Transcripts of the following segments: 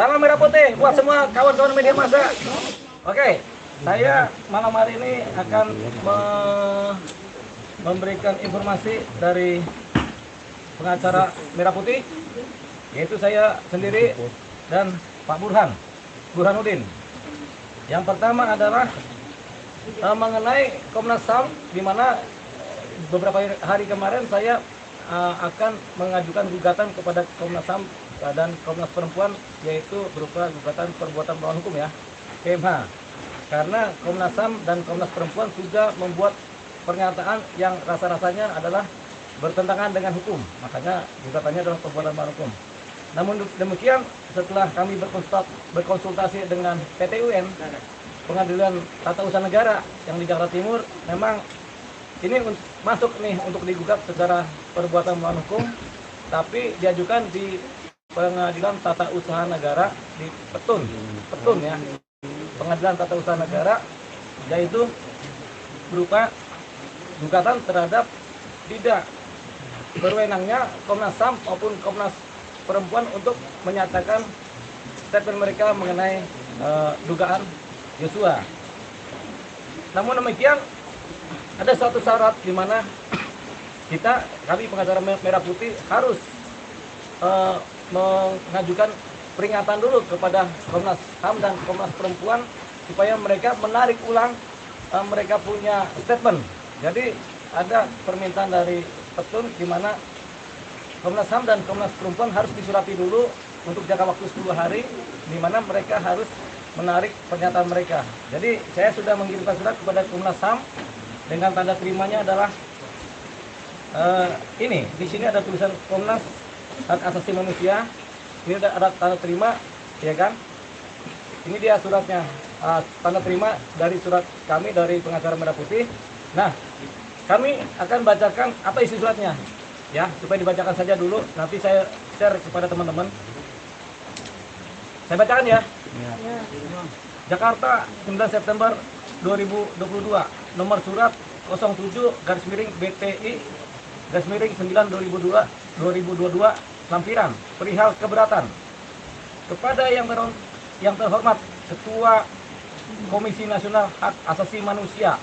Salam merah putih buat semua kawan-kawan media massa. Oke, saya malam hari ini akan memberikan informasi dari pengacara merah putih, yaitu saya sendiri dan Pak Burhanuddin. Yang pertama adalah mengenai Komnas HAM, di mana beberapa hari kemarin saya akan mengajukan gugatan kepada Komnas HAM dan Komnas Perempuan, yaitu berupa gugatan perbuatan melawan hukum ya, KMH. Karena Komnas HAM dan Komnas Perempuan sudah membuat pernyataan yang rasa-rasanya adalah bertentangan dengan hukum, makanya gugatannya adalah perbuatan melawan hukum. Namun demikian, setelah kami berkonsultasi dengan PT UN, Pengadilan Tata Usaha Negara yang di Jakarta Timur, memang ini masuk nih untuk digugat secara perbuatan melawan hukum, tapi diajukan di Pengadilan Tata Usaha Negara di Petun ya, Pengadilan Tata Usaha Negara, yaitu berupa gugatan terhadap tidak berwenangnya Komnas HAM maupun Komnas Perempuan untuk menyatakan statement mereka mengenai dugaan Joshua. Namun demikian, ada suatu syarat di mana kami pengacara merah putih harus mengajukan peringatan dulu kepada Komnas HAM dan Komnas Perempuan supaya mereka menarik ulang mereka punya statement. Jadi ada permintaan dari Petun di mana Komnas HAM dan Komnas Perempuan harus disurati dulu untuk jangka waktu 10 hari, di mana mereka harus menarik pernyataan mereka. Jadi saya sudah mengirimkan surat kepada Komnas HAM dengan tanda terimanya adalah ini. Di sini ada tulisan Komnas Hak Asasi Manusia. Ini ada tanda terima, ya kan? Ini dia suratnya, tanda terima dari surat kami dari pengacara merah putih. Nah, kami akan bacakan apa isi suratnya, ya, supaya dibacakan saja dulu. Nanti saya share kepada teman-teman. Saya bacakan ya. Jakarta, 9 September 2022, nomor surat 07-BTI-9/2022 lampiran perihal keberatan kepada yang terhormat Ketua Komisi Nasional Hak Asasi Manusia,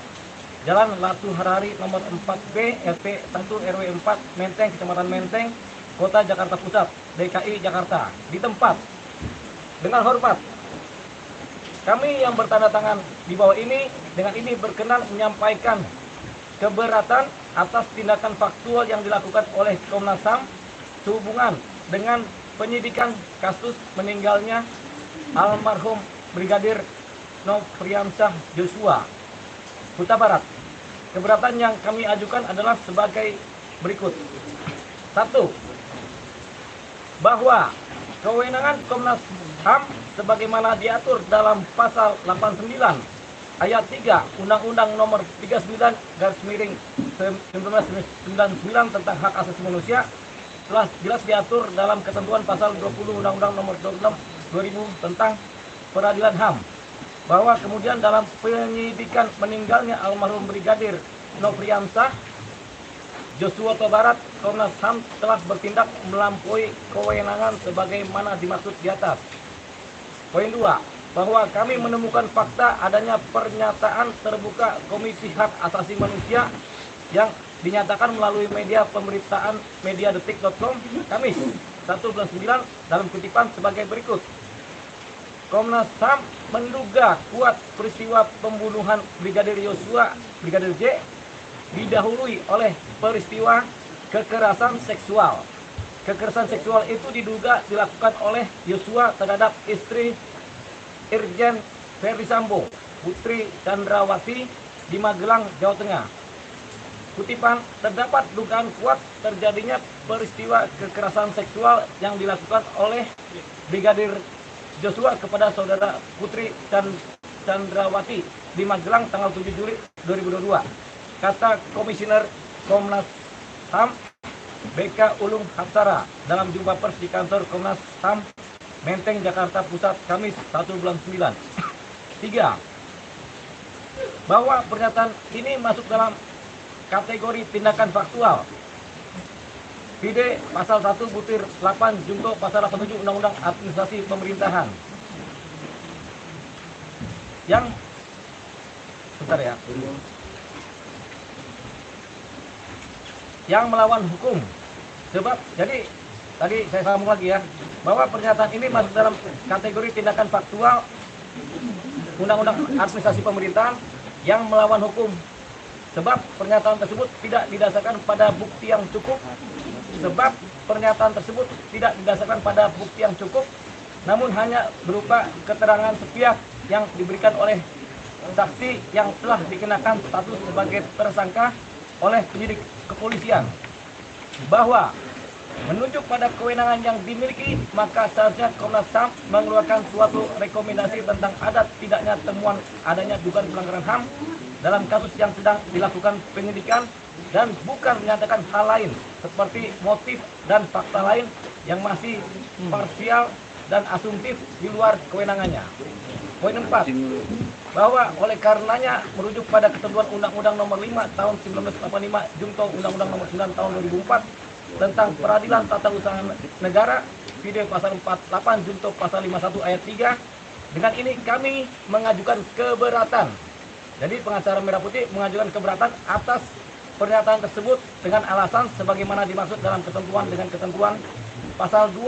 Jalan Latu Harari nomor 4B RT 1 RW 4 Menteng, Kecamatan Menteng, Kota Jakarta Pusat, DKI Jakarta, di tempat. Dengan hormat, kami yang bertanda tangan di bawah ini dengan ini berkenan menyampaikan keberatan atas tindakan faktual yang dilakukan oleh Komnas HAM sehubungan dengan penyidikan kasus meninggalnya almarhum Brigadir Nofriansyah Joshua Huta Barat. Keberatan yang kami ajukan adalah sebagai berikut. 1. Bahwa kewenangan Komnas HAM sebagaimana diatur dalam pasal 89 ayat 3 Undang-Undang nomor 39/1999 tentang hak asasi manusia telah jelas diatur dalam ketentuan pasal 20 Undang-Undang nomor 26 2000 tentang peradilan HAM, bahwa kemudian dalam penyidikan meninggalnya almarhum Brigadir Nofriansyah Joshua Huta Barat, Komnas HAM telah bertindak melampaui kewenangan sebagaimana dimaksud di atas. Poin 2, bahwa kami menemukan fakta adanya pernyataan terbuka Komisi Hak Asasi Manusia yang dinyatakan melalui media pemberitaan mediadetik.com Kamis 1/9 dalam kutipan sebagai berikut. Komnas HAM menduga kuat peristiwa pembunuhan Brigadir Joshua, Brigadir J, didahului oleh peristiwa kekerasan seksual. Kekerasan seksual itu diduga dilakukan oleh Joshua terhadap istri Irjen Verdi Sambo, Putri Chandrawati, di Magelang, Jawa Tengah. Kutipan, terdapat dugaan kuat terjadinya peristiwa kekerasan seksual yang dilakukan oleh Brigadir Joshua kepada saudara Putri Chandrawati di Magelang tanggal 7 Juli 2022. Kata Komisioner Komnas HAM BK Ulung Hapsara dalam jumpa pers di kantor Komnas HAM Menteng, Jakarta Pusat, Kamis 1/9. 3. Bahwa pernyataan ini masuk dalam kategori tindakan faktual Pide pasal 1 butir 8 junto pasal 87 Undang-Undang Administrasi Pemerintahan. Yang bentar ya. Yang melawan hukum. Sebab jadi tadi saya sambung lagi ya, bahwa pernyataan ini masuk dalam kategori tindakan faktual Undang-Undang Administrasi Pemerintahan yang melawan hukum. Sebab pernyataan tersebut tidak didasarkan pada bukti yang cukup. Sebab pernyataan tersebut tidak didasarkan pada bukti yang cukup, namun hanya berupa keterangan sepihak yang diberikan oleh saksi yang telah dikenakan status sebagai tersangka oleh penyidik kepolisian. Bahwa menunjuk pada kewenangan yang dimiliki, maka seharusnya Komnas HAM mengeluarkan suatu rekomendasi tentang ada tidaknya temuan adanya dugaan pelanggaran HAM dalam kasus yang sedang dilakukan penyidikan, dan bukan menyatakan hal lain seperti motif dan fakta lain yang masih parsial dan asumtif di luar kewenangannya. Poin 4, bahwa oleh karenanya merujuk pada ketentuan Undang-Undang Nomor 5 Tahun 1985 junto Undang-Undang Nomor 9 Tahun 2004 tentang Peradilan Tata Usaha Negara, Pide pasal 48 junto pasal 51 ayat 3. Dengan ini kami mengajukan keberatan. Jadi pengacara Merah Putih mengajukan keberatan atas pernyataan tersebut dengan alasan sebagaimana dimaksud dalam ketentuan pasal 2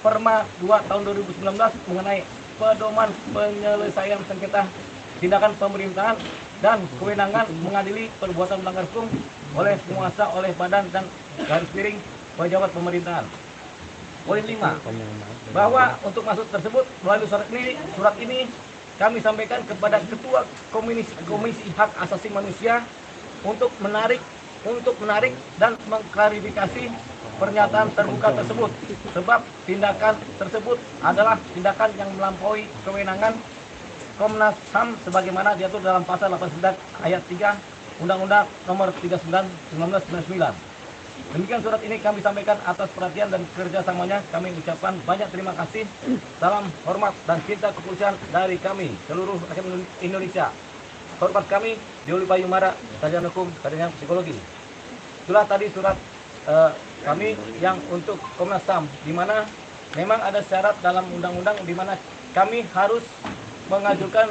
Perma 2 tahun 2019 mengenai pedoman penyelesaian sengketa tindakan pemerintahan dan kewenangan mengadili perbuatan melanggar hukum oleh penguasa, oleh badan dan garis miring pejabat pemerintahan. Poin 5, bahwa untuk maksud tersebut melalui surat ini kami sampaikan kepada Ketua Komisi Hak Asasi Manusia untuk menarik dan mengklarifikasi pernyataan terbuka tersebut, sebab tindakan tersebut adalah tindakan yang melampaui kewenangan Komnas HAM sebagaimana diatur dalam pasal 89 ayat 3 Undang-Undang Nomor 39 1999. Demikian surat ini kami sampaikan atas perhatian dan kerjasamanya. Kami ucapkan banyak terima kasih. Salam hormat dan cinta kepolisian dari kami seluruh rakyat Indonesia. Hormat kami, Dioli Payumara, Sarjana Hukum, Sarjana Psikologi. Itulah tadi surat kami yang untuk Komnas HAM, di mana memang ada syarat dalam undang-undang di mana kami harus mengajukan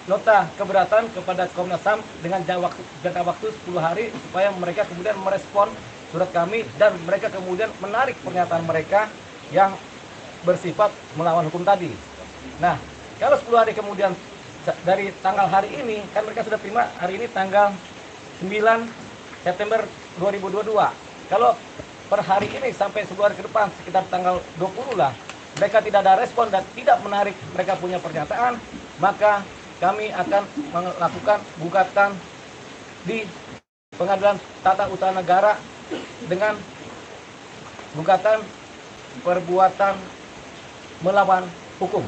nota keberatan kepada Komnas HAM dengan jangka waktu 10 hari supaya mereka kemudian merespon surat kami dan mereka kemudian menarik pernyataan mereka yang bersifat melawan hukum tadi. Nah, kalau 10 hari kemudian dari tanggal hari ini, kan mereka sudah terima hari ini tanggal 9 September 2022. Kalau per hari ini sampai 10 hari ke depan sekitar tanggal 20 lah, mereka tidak ada respon dan tidak menarik mereka punya pernyataan, maka kami akan melakukan gugatan di Pengadilan Tata Usaha Negara dengan gugatan perbuatan melawan hukum.